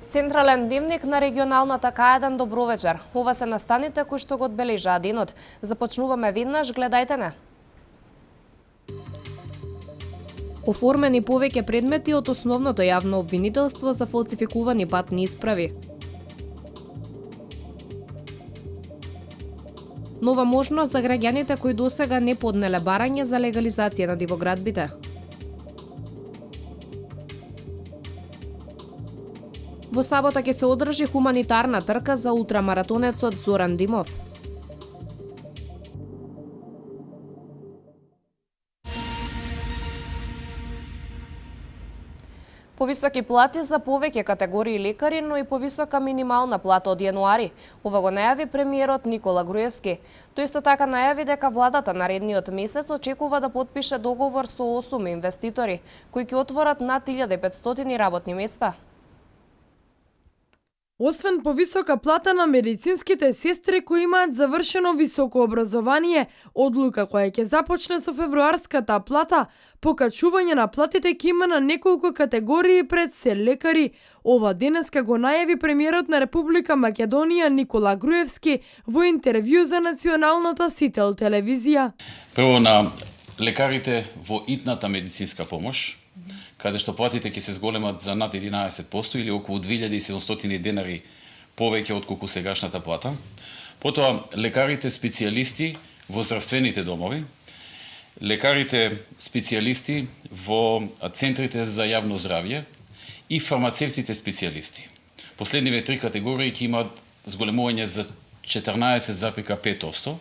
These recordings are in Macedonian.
Централен дневник на регионалната К1. Добро вечер. Ова се настаните кои што го одбележаа денот. Започнуваме веднаш, гледајте не. Оформени повеќе предмети од основното јавно обвинителство за фалсификувани патни исправи. Нова можност за граѓаните кои досега не поднеле барање за легализација на дивоградбите. Во сабота ќе се одржи хуманитарна трка за ултрамаратонецот Зоран Димов. Повисоки плати за повеќе категории лекари, но и повисока минимална плата од јануари. Ова го најави премиерот Никола Груевски. Тој исто така најави дека владата наредниот месец очекува да потпише договор со 8 инвеститори, кои ќе отворат над 1500 работни места. Освен повисока плата на медицинските сестри кои имаат завршено високо образование, одлука која ќе започне со февруарската плата, покачување на платите ќе има на неколку категории пред се лекари. Ова денеска го најави премиерот на Република Македонија Никола Груевски во интервју за националната Сител телевизија. Прво на лекарите во итната медицинска помош, каде што платите ќе се зголемат за над 11% или околу 2700 денари повеќе отколку сегашната плата. Потоа лекарите специјалисти во здравствените домови, лекарите специјалисти во центрите за јавно здравје и фармацевтите специјалисти. Последниве три категории ќе имаат зголемување за 14,5%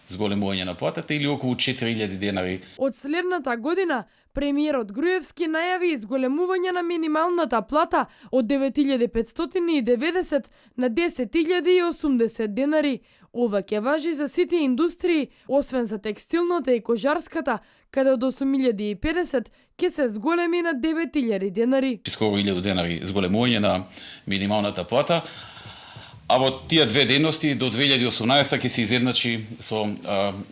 зголемување на платата или околу 4000 денари. Од следната година премиерот Груевски најави изголемување на минималната плата од 9590 на 10080 денари. Ова ќе важи за сите индустрии, освен за текстилната и кожарската, каде од 8050 ќе се зголеми на 9000 денари. Скоро 1000 денари зголемување на минималната плата. А во тие две дејности до 2018 ќе се изедначи со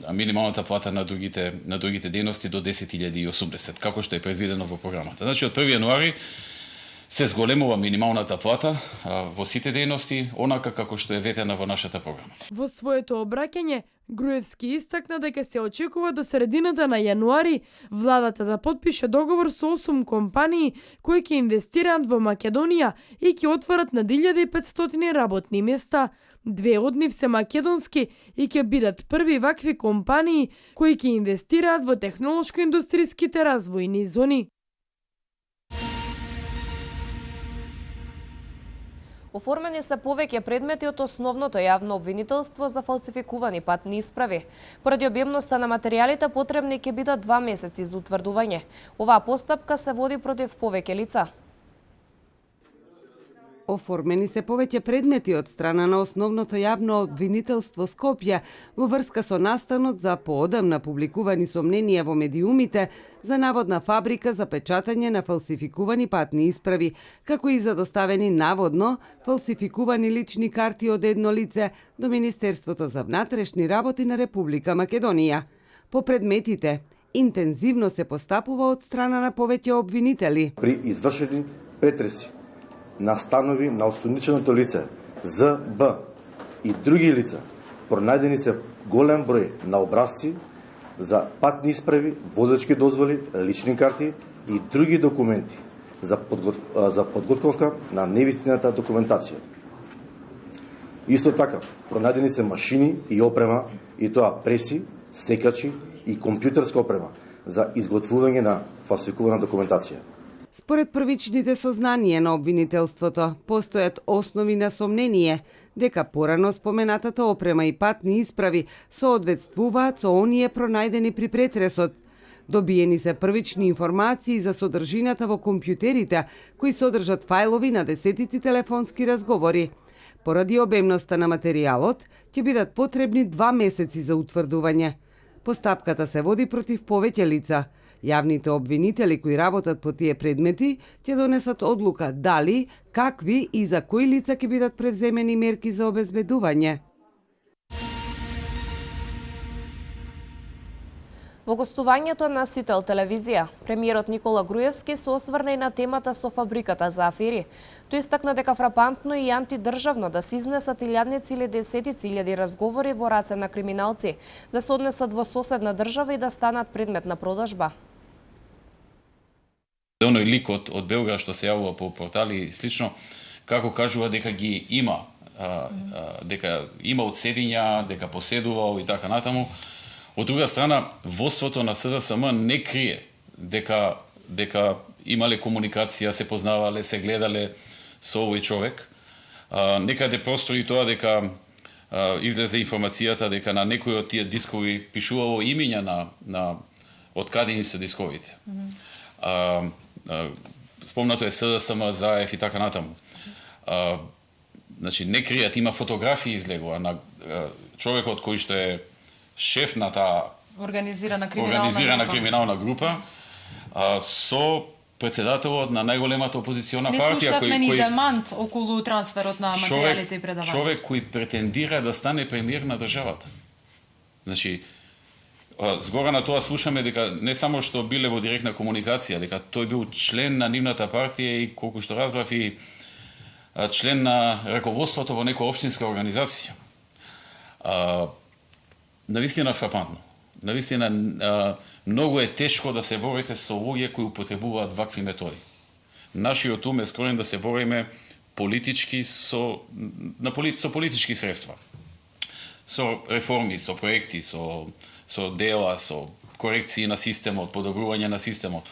минималната плата на другите дејности до 10.080, како што е предвидено во програмата. Значи, од 1 јануари се зголемува минималната плата во сите дејности, онака како што е ветена во нашата програма. Во своето обраќање, Груевски истакна дека се очекува до средината на јануари владата да потпише договор со 8 компании кои ќе инвестираат во Македонија и ќе отворат над 1500 работни места. Две од нив се македонски и ќе бидат први вакви компании кои ќе инвестираат во технолошко-индустриските развојни зони. Оформени се повеќе предмети од основното јавно обвинителство за фалсификувани патни исправи. Поради обемноста на материјалите потребни ќе бидат 2 месеци за утврдување. Оваа постапка се води против повеќе лица. Оформени се повеќе предмети од страна на основното јавно обвинителство Скопје во врска со настанот за поодамна публикувани сомненија во медиумите за наводна фабрика за печатање на фалсификувани патни исправи, како и за доставени наводно фалсификувани лични карти од едно лице до Министерството за внатрешни работи на Република Македонија. По предметите, интензивно се постапува од страна на повеќе обвинители. При извршени претреси на станови на осумниченото лице, ЗБ и други лица, пронајдени се голем број на образци за патни исправи, возачки дозволи, лични карти и други документи за подготовка на невистината документација. Исто така, пронајдени се машини и опрема, и тоа преси, секачи и компјутерска опрема за изготвување на фалсификувана документација. Според првичните сознанија на обвинителството, постојат основи на сомнение дека порано споменатата опрема и патни исправи соодветствуваат со оние пронајдени при претресот. Добиени се првични информации за содржината во компјутерите, кои содржат фајлови на десетици телефонски разговори. Поради обемноста на материјалот, ќе бидат потребни 2 месеци за утврдување. Постапката се води против повеќе лица. Јавните обвинители кои работат по тие предмети ќе донесат одлука дали, какви и за кои лица ќе бидат превземени мерки за обезбедување. Во гостувањето на Сител телевизија, премиерот Никола Груевски се осврна и на темата со фабриката за афери. Тој истакна дека фрапантно и антидржавно да се изнесат илјадници или десетици илјади разговори во раце на криминалци, да се однесат во соседна држава и да станат предмет на продажба. Оној лик од Белград што се јавува по портали и слично, како кажува дека ги има, дека има одседиња, дека поседувал и така натаму. Од друга страна, водството на СДСМ не крие дека имале комуникација, се познавале, се гледале со овој човек. Некаде простори тоа дека излезе информацијата дека на некои од тие дискови пишувало имиња на од каде ни се дисковите. Спомнато е СДСМ, ЗАЕФ и така натаму. Значи, не кријат, има фотографии излегува на човекот кој што е шеф на таа организирана криминална група со председателот на најголемата опозициона партија кој... Не слушнавме ни демант околу трансферот на материјалите и предавањето. Човек кој претендира да стане премиер на државата. Значи, згора на тоа слушаме дека не само што биле во директна комуникација, дека тој бил член на нивната партија и колку што разбрав и член на раководството во некоја општинска организација. Навистина фрапантно. Навистина многу е тешко да се борите со луѓе кои употребуваат вакви методи. Нашиот ум е скорен да се бориме политички со политички средства. Со реформи, со проекти, со дела, со корекции на системот, подобрување на системот.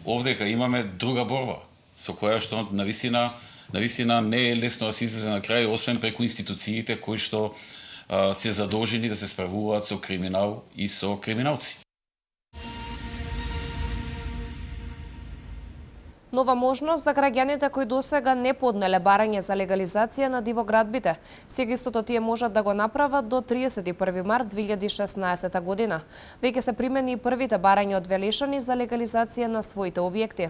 Овдека имаме друга борба, со која што навистина не е лесно да се излезе на крај, освен преку институциите кои што се задолжени да се справуваат со криминал и со криминалци. Нова можност за граѓаните кои досега не поднеле барање за легализација на дивоградбите. Сега истото тие можат да го направат до 31 март 2016 година. Веќе се примени и првите барања од Велешани за легализација на своите објекти.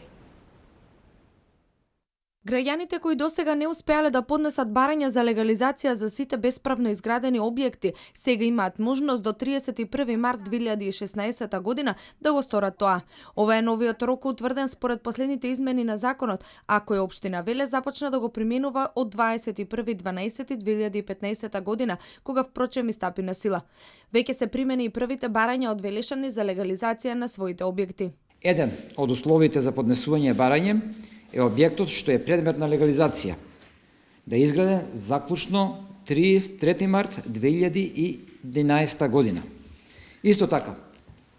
Граѓаните кои досега не успеале да поднесат барања за легализација за сите бесправно изградени објекти, сега имаат можност до 31 март 2016 година да го сторат тоа. Ова е новиот рок утврден според последните измени на законот, а кој општина Велес започна да го применува од 21.12.2015 година, кога впрочем и стапи на сила. Веќе се примени и првите барања од Велешани за легализација на своите објекти. Еден од условите за поднесување барање е објектот што е предмет на легализација, да е изграден заклучно 33 март 2011 година. Исто така,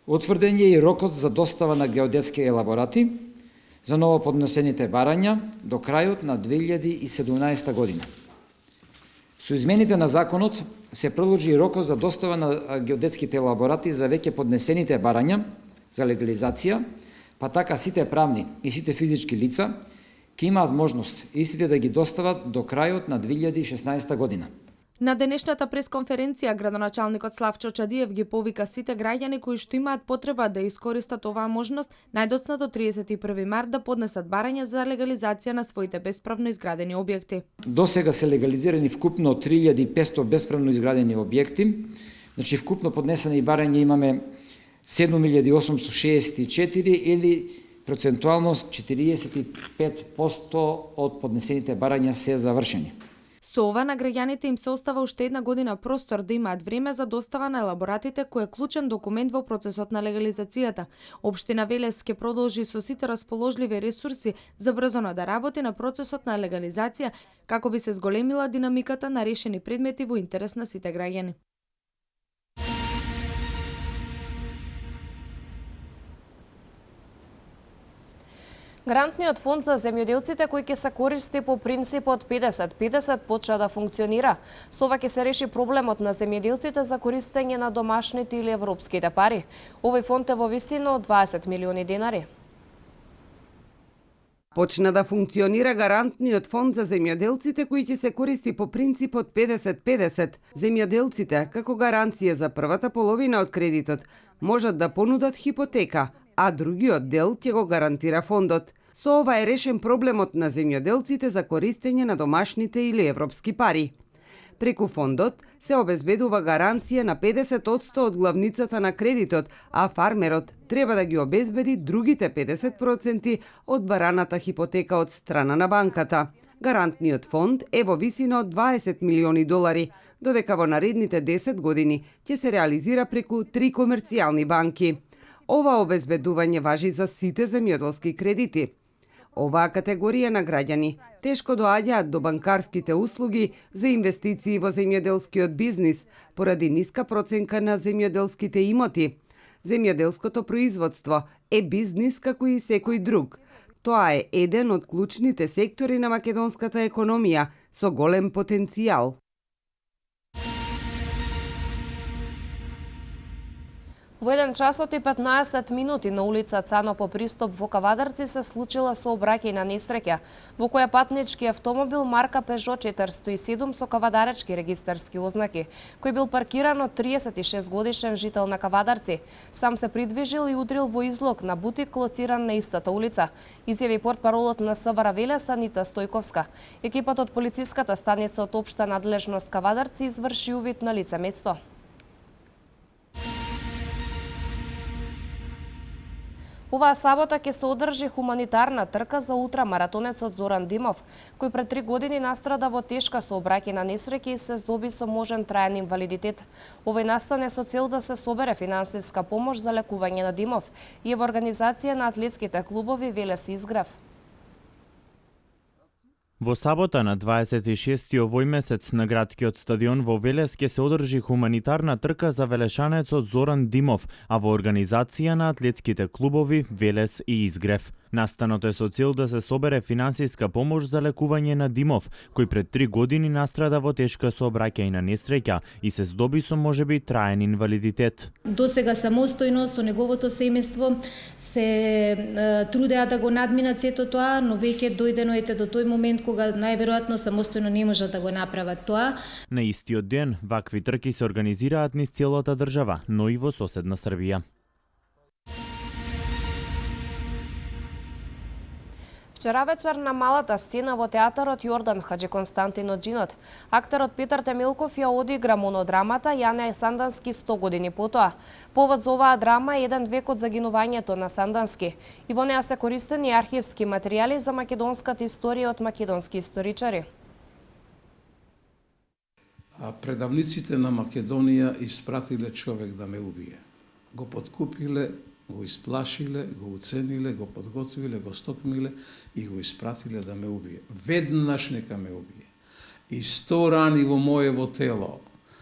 утврден е и рокот за достава на геодетски елаборати за ново поднесените барања до крајот на 2017 година. Со измените на законот се продолжи и рокот за достава на геодетските елаборати за веќе поднесените барања за легализација, па така сите правни и сите физички лица ќе имаат можност истите да ги достават до крајот на 2016 година. На денешната пресконференција градоначалникот Славчо Чадиев ги повика сите граѓани кои што имаат потреба да искористат оваа можност најдоцна до 31 март да поднесат барања за легализација на своите бесправно изградени објекти. До сега се легализирани вкупно 3500 бесправно изградени објекти, значи вкупно поднесени барања имаме 7864 или процентуално 45% од поднесените барања се завршени. Со ова на граѓаните им се остава уште една година простор да имаат време за достава на елаборатите кој е клучен документ во процесот на легализацијата. Општина Велес ќе продолжи со сите расположливи ресурси за брзано да работи на процесот на легализација како би се зголемила динамиката на решени предмети во интерес на сите граѓани. Грантниот фонд за земјоделците кој ќе се користи по принципот 50-50 почна да функционира. Со ова ќе се реши проблемот на земјоделците за користење на домашните или европските пари. Овој фонд е во висина од 20 милиони денари. Почна да функционира гарантниот фонд за земјоделците кој ќе се користи по принципот 50-50. Земјоделците, како гаранција за првата половина од кредитот, можат да понудат хипотека, а другиот дел ќе го гарантира фондот. Со ова е решен проблемот на земјоделците за користење на домашните или европски пари. Преку фондот се обезбедува гаранција на 50% од главницата на кредитот, а фармерот треба да ги обезбеди другите 50% од бараната хипотека од страна на банката. Гарантниот фонд е во висина од 20 милиони долари, додека во наредните 10 години ќе се реализира преку 3 комерцијални банки. Ова обезбедување важи за сите земјоделски кредити. Оваа категорија на граѓани тешко доаѓаат до банкарските услуги за инвестиции во земјоделскиот бизнис поради ниска проценка на земјоделските имоти. Земјоделското производство е бизнис како и секој друг. Тоа е еден од клучните сектори на македонската економија со голем потенцијал. Во 1 часот и 15 минути на улица Цано по пристап во Кавадарци се случила сообраќајна несреќа, во која патнички автомобил марка Peugeot 407 со кавадаречки регистарски ознаки, кој бил паркиран од 36 годишен жител на Кавадарци, сам се придвижил и удрил во излог на бутик лоциран на истата улица, изјави портпаролот на СВР Велес Анита Стојковска. Екипот од полициската станица од општа надлежност Кавадарци изврши увид на лице место. Оваа сабота ќе се одржи хуманитарна трка за ултрамаратонецот Зоран Димов, кој пред 3 години настрада во тешка сообраќајна несреќа и се здоби со можен траен инвалидитет. Овој настане со цел да се собере финансиска помош за лекување на Димов и е во организација на атлетските клубови Велес и Изгрев. Во сабота на 26 овој месец на градскиот стадион во Велес ќе се одржи хуманитарна трка за велешанецот Зоран Димов, а во организација на атлетските клубови Велес и Изгрев. Настанот е со цел да се собере финансиска помош за лекување на Димов, кој пред 3 години настрада во тешка сообраќајна несреќа и се здоби со можеби траен инвалидитет. До сега самостојно со неговото семејство се трудеа да го надминат сето тоа, но веќе дојдено ете до тој момент кога најверојатно самостојно не можат да го направат тоа. На истиот ден, вакви трки се организираат низ целата држава, но и во соседна Србија. Вчера вечер на малата сцена во театарот Јордан Хаџи Константин од Джинот, актерот Петар Темилков ја одигра монодрамата Јане Сандански 100 години потоа. Повод за оваа драма е 1 век од загинувањето на Сандански и во неа се користени архивски материјали за македонската историја од македонски историчари. Предавниците на Македонија испратиле човек да ме убие. Го подкупиле, го исплашиле, го уцениле, го подготвиле, го стокмиле и го испратиле да ме убие. Веднаш нека ме убие. И 100 рани во моево тело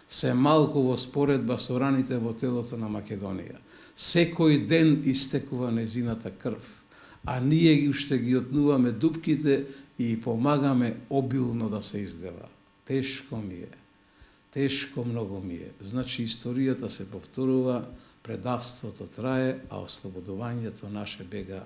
се малку во споредба со раните во телото на Македонија. Секој ден истекува незината крв, а ние уште ги отнуваме дупките и помагаме обилно да се издева. Тешко ми е. Тешко многу ми е. Значи историјата се повторува, предавството трае, а ослободувањето наше бега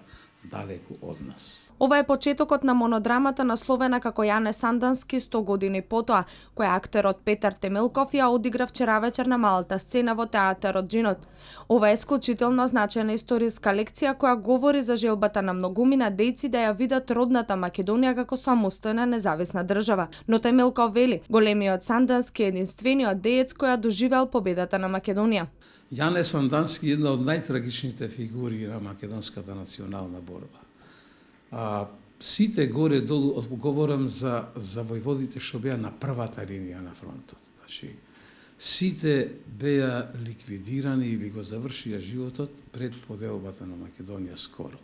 далеку од нас. Ова е почетокот на монодрамата насловена како Јане Сандански 100 години потоа, која актерот Петар Темилков ја одигра вчера вечер на малата сцена во театарот Джинот. Ова е исклучително значајна историска лекција која говори за желбата на многумина дејци да ја видат родната Македонија како самостојна независна држава. Но Темилков вели, големиот Сандански е единствениот деец кој ја доживеал победата на Македонија. Јане Сандански е една од најтрагичните фигури на македонската национална борба. Сите горе-долу, говорам за војводите што беа на првата линија на фронтот. Значи, сите беа ликвидирани или го завршија животот пред поделбата на Македонија скоро.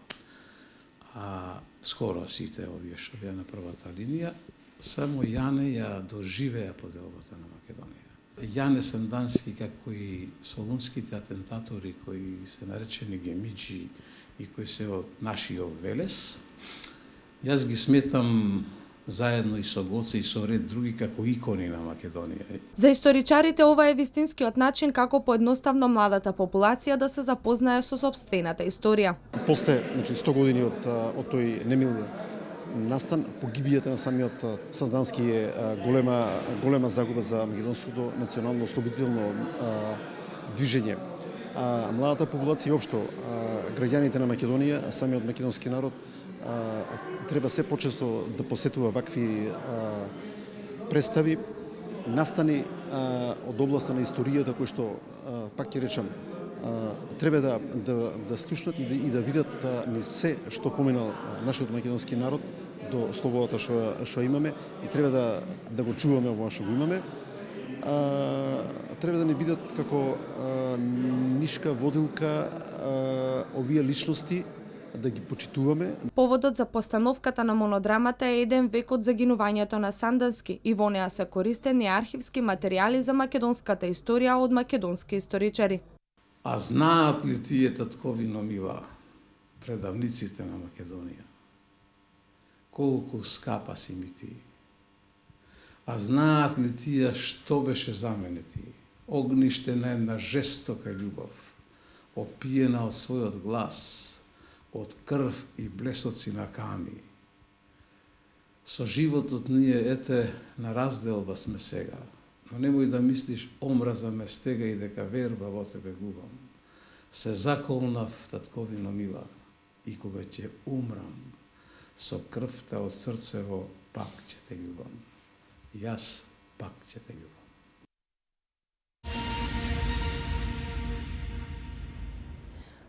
Скоро сите овие што беа на првата линија, само Јане ја доживеа поделбата на Македонија. Јане Сандански, како и солунските атентатори кои се наречени гемиджи и кои се од нашиот Велес, јас ги сметам заедно и со Гоце и со ред други како икони на Македонија. За историчарите ова е вистинскиот начин како поедноставно младата популација да се запознае со сопствената историја. После 100 години од тој немил настан, погибијата на самиот Сандански е голема загуба за македонското национално ослободително движење. Младата популација и општо граѓаните на Македонија, самиот македонски народ треба се почесто да посетува вакви представи, настани од областа на историјата кој што пак ќе речам треба да слушнат и да видат низ се што поминал нашиот македонски народ до слободата што имаме и треба да го чуваме ова што го имаме. Треба да не бидат како нишка водилка овие личности, да ги почитуваме. Поводот за постановката на монодрамата е еден век од загинувањето на Сандански и во неа се користени архивски материјали за македонската историја од македонски историчари. А знаат ли тие татковино мила, предавниците на Македонија, колку скапа си ми ти? А знаат ли тие што беше за мене ти? Огниште на една жестока љубов, опиена од својот глас, од крв и блесоци на ками. Со животот ние, ете, на разделба сме сега, но немој да мислиш омраза ме стега и дека верба во тебе губам. Се заколнав, татковино мила, и кога ќе умрам, со крвта од срцево пак ќе те љубам. Јас пак ќе те љубам.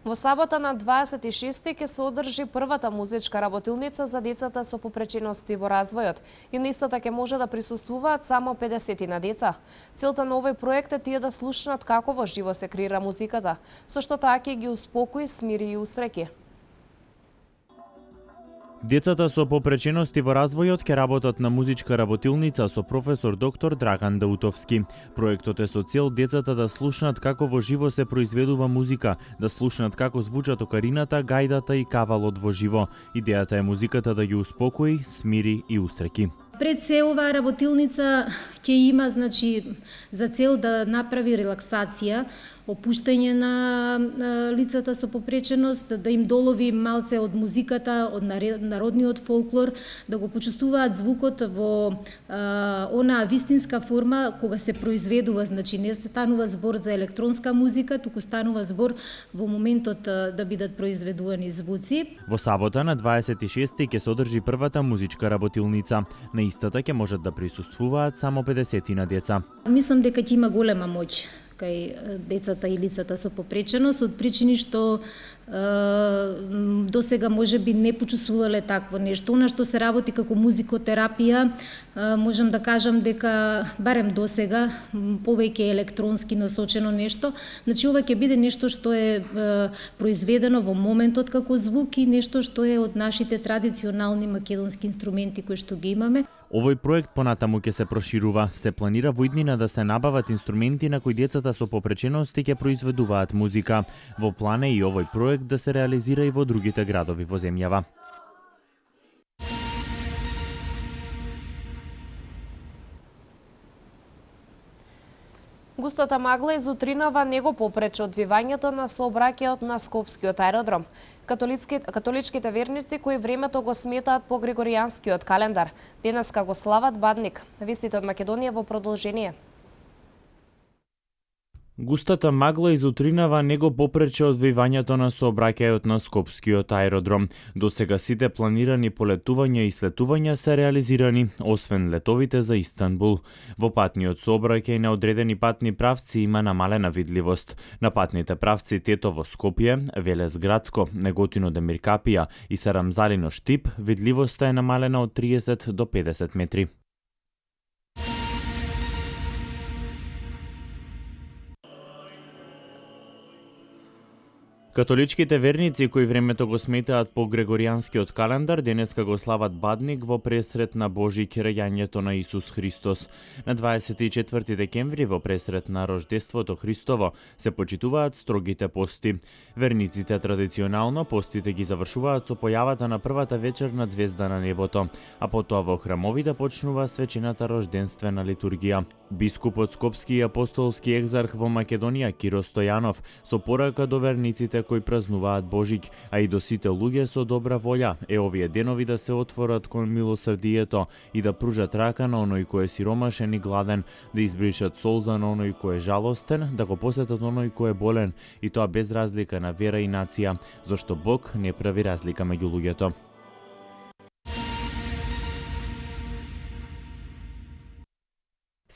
Во сабота на 26 ќе се одржи првата музичка работилница за децата со попречености во развојот и на истата ќе може да присуствуваат само 50 на деца. Целта на овој проект е тие да слушнат како во живо се креира музиката, со што таа ќе ги успокои, смири и усреќи. Децата со попречености во развојот ќе работат на музичка работилница со професор доктор Драган Даутовски. Проектот е со цел децата да слушнат како во живо се произведува музика, да слушнат како звучат окарината, гајдата и кавалот во живо. Идејата е музиката да ги успокои, смири и устреки. Пред се оваа работилница ќе има за цел да направи релаксација, опуштање на лицата со попреченост, да им долови малце од музиката, од народниот фолклор, да го почувствуваат звукот во онаа вистинска форма кога се произведува, не се станува збор за електронска музика, туку станува збор во моментот да бидат произведувани звуци. Во сабота на 26 ќе се одржи првата музичка работилница. На истата ќе можат да присуствуваат само 50 на деца. Мислам дека ќе има голема моќ кај децата и лицата со попреченост од причини што досега можеби не почувствувале такво нешто. Она што се работи како музикотерапија, можам да кажам дека барем досега повеќе електронски насочено нешто. Ова ќе биде нешто што е произведено во моментот како звук и нешто што е од нашите традиционални македонски инструменти кои што ги имаме. Овој проект понатаму ќе се проширува. Се планира во иднина да се набават инструменти на кои децата со попречености ќе произведуваат музика. Во план е и овој проект да се реализира и во другите градови во земјава. Густата магла из утринава не го попрече одвивањето на сообраќајот на Скопскиот аеродром. Католичките верници кои времето го сметаат по Григоријанскиот календар, денеска го слават Бадник. Вестите од Македонија во продолжение. Густата магла из утринава не го попрече одвивањето на сообраќајот на Скопскиот аеродром. Досега сите планирани полетувања и слетувања се реализирани, освен летовите за Истанбул. Во патниот сообраќај на одредени патни правци има намалена видливост. На патните правци Тетово Скопје, Велес Градско, Неготино Демиркапија и Сарамзалино Штип, видливоста е намалена од 30 до 50 метри. Католичките верници кои времето го сметаат по Григоријанскиот календар денеска го слават Бадник во пресрет на Божик раѓањето на Исус Христос. На 24 декември во пресрет на Рождеството Христово се почитуваат строгите пости. Верниците традиционално постите ги завршуваат со појавата на првата вечерна звезда на небото, а потоа во храмовите почнува свечената рожденствена литургија. Бискупот Скопски и апостолски екзарх во Македонија Киро Стојанов со порака до верниците кои празнуваат Божик, а и до сите луѓе со добра волја е овие денови да се отворат кон милосрдието и да пружат рака на оној кој е сиромашен и гладен, да избришат солза на оној кој е жалостен, да го посетат оној кој е болен, и тоа без разлика на вера и нација, зашто Бог не прави разлика меѓу луѓето.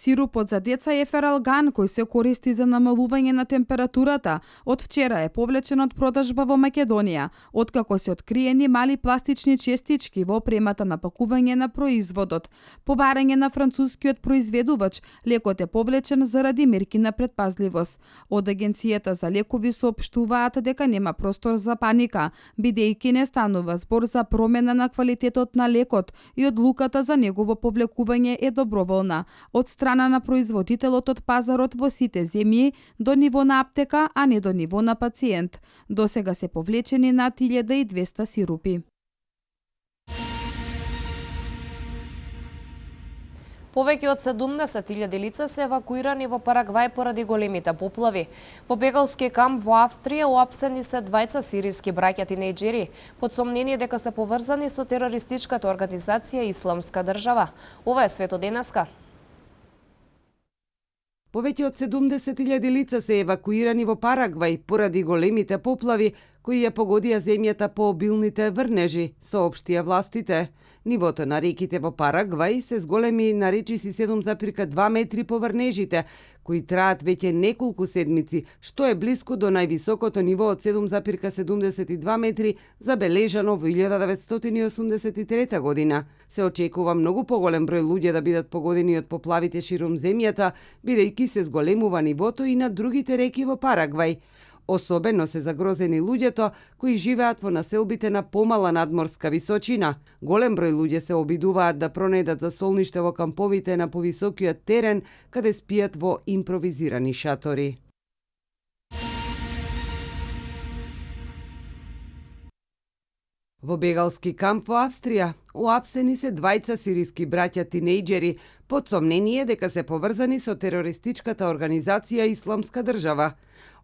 Сирупот за деца Ефералган, кој се користи за намалување на температурата, од вчера е повлечен од продажба во Македонија, откако се откриени мали пластични честички во опремата на пакување на производот. По барање на францускиот произведувач, лекот е повлечен заради мерки на предпазливост. Од Агенцијата за лекови соопштуваат дека нема простор за паника, бидејќи не станува збор за промена на квалитетот на лекот и одлуката за негово повлекување е доброволна од страна на производителот од пазарот во сите земји до ниво на аптека, а не до ниво на пациент. Досега се повлечени над 1200 сирупи. Повеќе од 70.000 лица се евакуирани во Парагвај поради големите поплави. Во бегалски камп во Австрија уапсени се двајца сириски браќа тинејџери, под сомнение дека се поврзани со терористичката организација Исламска држава. Ова е свето денеска. Повеќе од 70.000 лица се евакуирани во Парагвај поради големите поплави кои ја погодија земјата по обилните врнежи, соопштија властите. Нивото на реките во Парагвај се зголеми на речиси 7,2 метри по врнежите, кои траат веќе неколку седмици, што е блиску до највисокото ниво од 7,72 метри забележано во 1983 година. Се очекува многу поголем број луѓе да бидат погодени од поплавите широм земјата, бидејќи се зголемува нивото и на другите реки во Парагвај. Особено се загрозени луѓето кои живеат во населбите на помала надморска височина. Голем број луѓе се обидуваат да пронајдат засолниште во камповите на повисокиот терен, каде спијат во импровизирани шатори. Во бегалски камп во Австрија уапсени се двајца сириски браќа тинејџери под сомнение дека се поврзани со терористичката организација Исламска држава.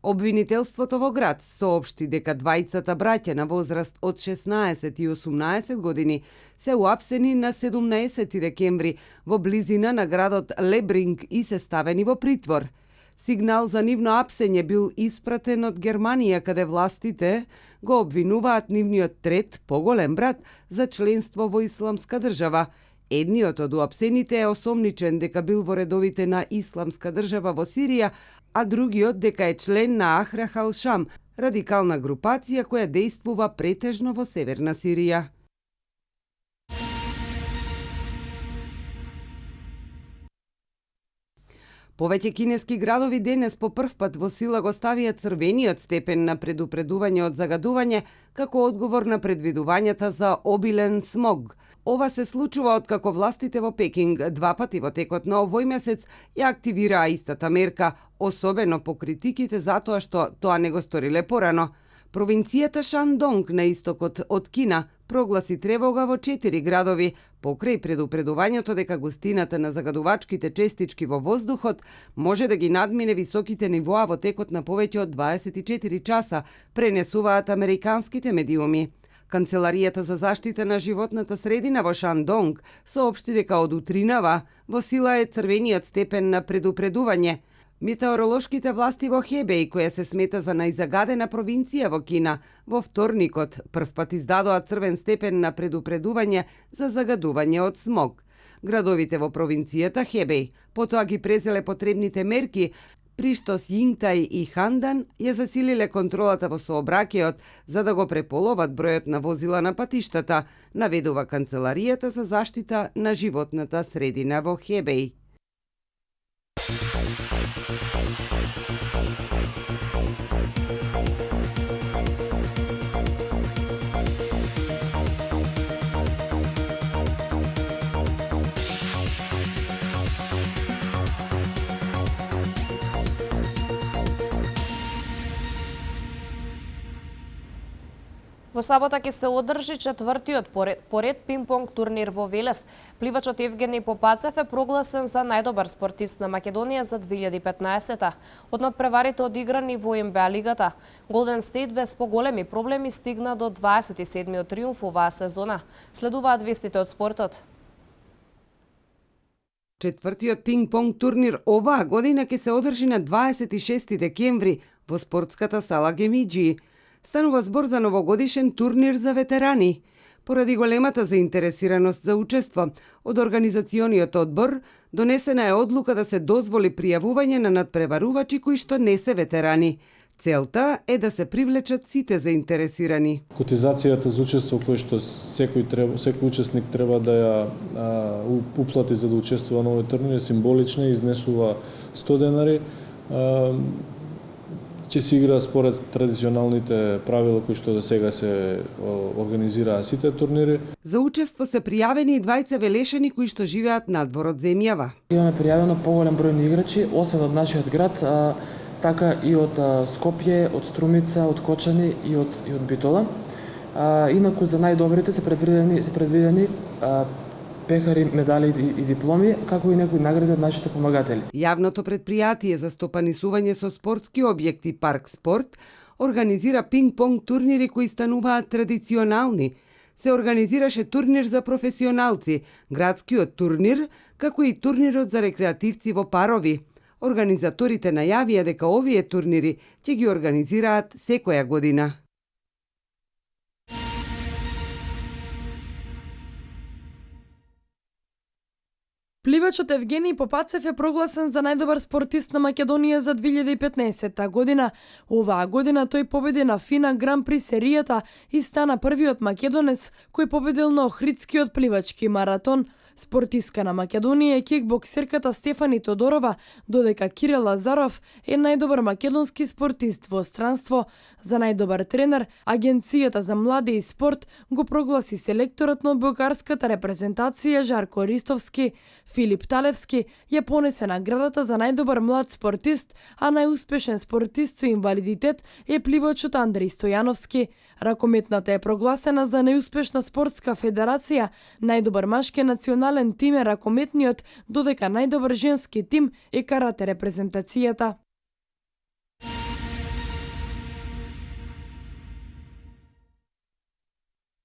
Обвинителството во град соопшти дека двајцата браќа на возраст од 16 и 18 години се уапсени на 17 декември во близина на градот Лебринг и се ставени во притвор. Сигнал за нивно апсење бил испратен од Германија, каде властите го обвинуваат нивниот трет, поголем брат, за членство во Исламска држава. Едниот од уапсените е осомничен дека бил во редовите на Исламска држава во Сирија, а другиот дека е член на Ахрах ал-Шам, радикална групација која действува претежно во северна Сирија. Повеќе кинески градови денес по прв пат во сила го ставија црвениот степен на предупредување од загадување како одговор на предвидувањата за обилен смог. Ова се случува откако властите во Пекинг два пати во текот на овој месец ја активираа истата мерка, особено по критиките затоа што тоа не го сториле порано. Провинцијата Шандонг на истокот од Кина прогласи тревога во 4 градови покрај предупредувањето дека густината на загадувачките честички во воздухот може да ги надмине високите нивоа во текот на повеќе од 24 часа, пренесуваат американските медиуми. Канцеларијата за заштита на животната средина во Шандонг соопшти дека од утринава во сила е црвениот степен на предупредување. Метеоролошките власти во Хебеј, која се смета за најзагадена провинција во Кина, во вторникот прв пат издадоа црвен степен на предупредување за загадување од смог. Градовите во провинцијата Хебеј потоа ги презеле потребните мерки, при што Сјингтај и Хандан ја засилиле контролата во сообраќајот за да го преполоват бројот на возила на патиштата, наведува Канцеларијата за заштита на животната средина во Хебеј. Во сабота ќе се одржи четвртиот поред пинг-понг турнир во Велес. Пливачот Евгений Попацев е прогласен за најдобар спортист на Македонија за 2015-та. Од надпреварите одиграни во НБА лигата, Голден Стейт без поголеми проблеми стигна до 27-миот триумф оваа сезона. Следуваат вестите од спортот. Четвртиот пинг-понг турнир оваа година ќе се одржи на 26 декември во спортската сала Гемиџи. Станува збор за новогодишен турнир за ветерани. Поради големата заинтересираност за учество, од организациониот одбор донесена е одлука да се дозволи пријавување на надпреварувачи кои што не се ветерани. Целта е да се привлечат сите заинтересирани. Котизацијата за учество кој што секој учесник треба да ја уплати за да учествува на овој турнир е символична и изнесува 100 денари. Ќе се игра според традиционалните правила кои што до сега се организираа сите турнири. За учество се пријавени и двајца велешани кои што живеат надвор од земјава. Имаме пријавено поголем број на играчи, освен од нашиот град, така и од Скопје, од Струмица, од Кочани и од Битола. Инаку за најдобрите се предвидени пехари, медали и дипломи, како и некои награди од нашите помагатели. Јавното предпријатие за стопанисување со спортски објекти Парк Спорт организира пинг-понг турнири кои стануваат традиционални. Се организираше турнир за професионалци, градскиот турнир, како и турнирот за рекреативци во парови. Организаторите најавија дека овие турнири ќе ги организираат секоја година. Пливачот Евгений Попацев е прогласен за најдобар спортист на Македонија за 2015 година. Оваа година тој победи на Фина Гран При серијата и стана првиот македонец кој победил на Охридскиот пливачки маратон. Спортистка на Македонија е кикбоксерката Стефани Тодорова, додека Кирил Лазаров е најдобар македонски спортист во странство. За најдобар тренер, Агенцијата за млади и спорт го прогласи селекторот на бугарската репрезентација Жарко Ристовски. Филип Талевски ја понесе наградата за најдобар млад спортист, а најуспешен спортист со инвалидитет е пливачот Андреј Стојановски. Ракометната е прогласена за најуспешна спортска федерација, најдобар машки национален тим е ракометниот, додека најдобар женски тим е карате репрезентацијата.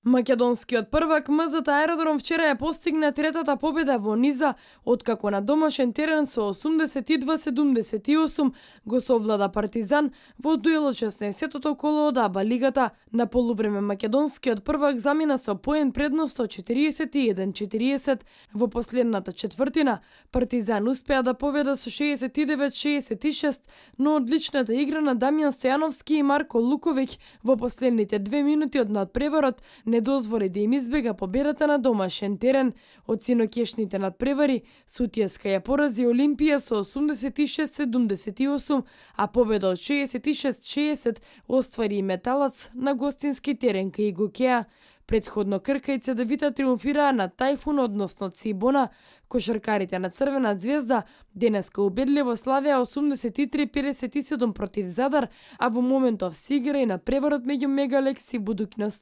Македонскиот првак МЗТ Аеродром вчера ја постигна третата победа во низа, откако на домашен терен со 82-78 го совлада Партизан во дуел од 16-тото коло од АБА лигата. На полувреме македонскиот првак замина со поен предност од 41-40. Во последната четвртина Партизан успеа да победа со 69-66, но одличната игра на Дамјан Стојановски и Марко Луковиќ во последните 2 минути од надпреварот не дозволи да им избега победата на домашен терен. Од синокешните надпревари, Сутјеска ја порази Олимпија со 86-78, а победа од 66-60 оствари и Металац на гостински терен кај Гокеа. Предходно Кркајце Цедевита триумфираа на Тајфун, односно Цибона. Кошаркарите на Црвена звезда денеска убедливо славеа 83-57 против Задар, а во моментов се игра и надпреварот меѓу Мегалекс и Будуќност.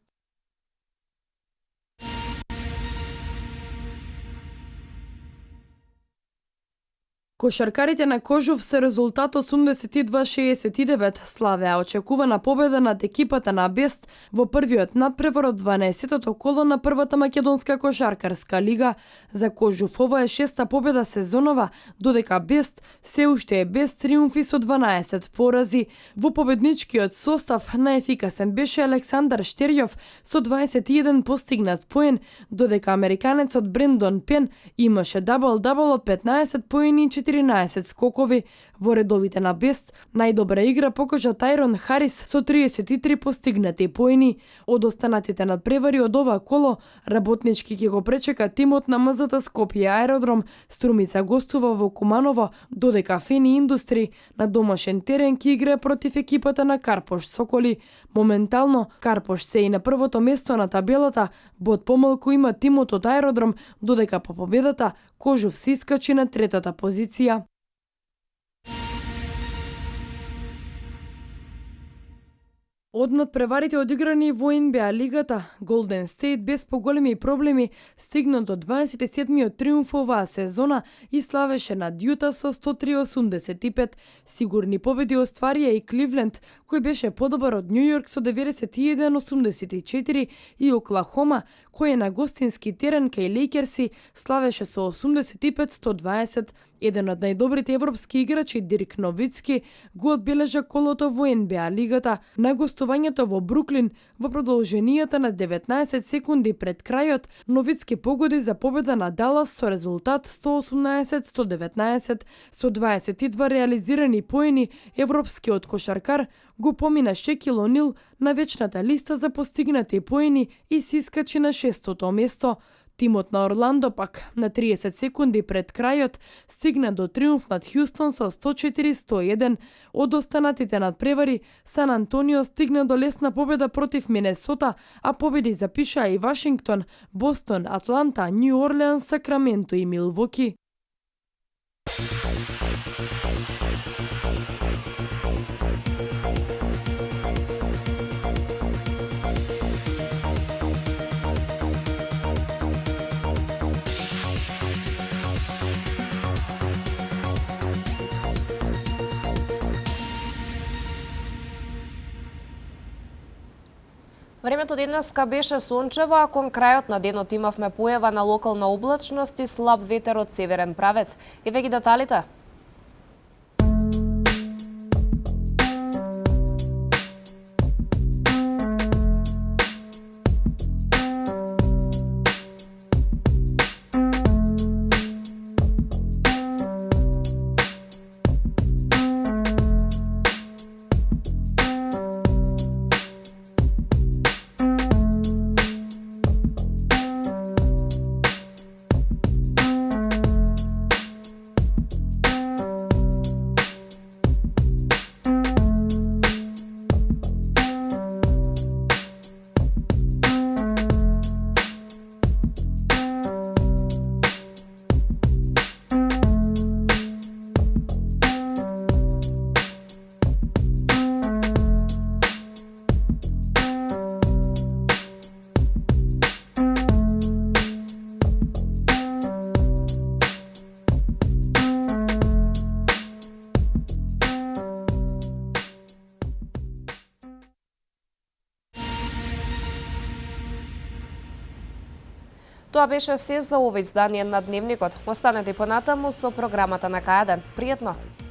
Кошаркарите на Кожув се резултат 82-69 славеа очекувана победа над екипата на Бест во првиот надпревар од 12-тото коло на првата македонска кошаркарска лига. За Кожув ова е 6-та победа сезонова, додека Бест се уште е без триумфи со 12 порази. Во победничкиот состав најефикасен беше Александар Штерјов со 21 постигнат поен, додека американецот Брендон Пен имаше дабл-дабл од 15 поени и 14 скокови. Во редовите на Бест најдобра игра покажа Тајрон Харис со 33 постигнати поени. Од останатите надпревари од ова коло, работнички ќе го пречека тимот на МЗТ Скопје Аеродром. Струмица гостува во Куманово, додека Фени Индустри на домашен терен ќе играе против екипата на Карпош Соколи. Моментално Карпош се и на првото место на табелата, бод помалку има тимот од Аеродром, додека по победата Кожув се искачи на третата позиција. Од надпреварите одиграни во НБА лигата, Голден Стейт без поголеми проблеми стигна до 27-миот триумф оваа сезона и славеше над Јута со 103-85. Сигурни победи остварија и Кливленд, кој беше подобар од Њујорк со 91-84 и Оклахома, кој е на гостински терен кај Лейкерси славеше со 85-120. Еден од најдобрите европски играчи, Дирк Новицки, го одбележа колото во НБА лигата на гостувањето во Бруклин во продолженијата на 19 секунди пред крајот. Новицки погоди за победа на Далас со резултат 118-119 со 22 реализирани поени. Европскиот кошаркар го помина Шекил Онил на вечната листа за постигнати поени и се искачи на 6-то место. Тимот на Орландо пак на 30 секунди пред крајот стигна до триумф над Хјустон со 104-101. Од останатите надпревари, Сан Антонио стигна до лесна победа против Минесота, а победи запишаа и Вашингтон, Бостон, Атланта, Њу Орлеанс, Сакраменто и Милвоки. Времето денеска беше сончево, а кон крајот на денот имавме појава на локална облачност и слаб ветер од северен правец. Еве ги деталите. Тоа беше се за ова издание на Дневникот. Останете понатаму со програмата на К1. Пријатно!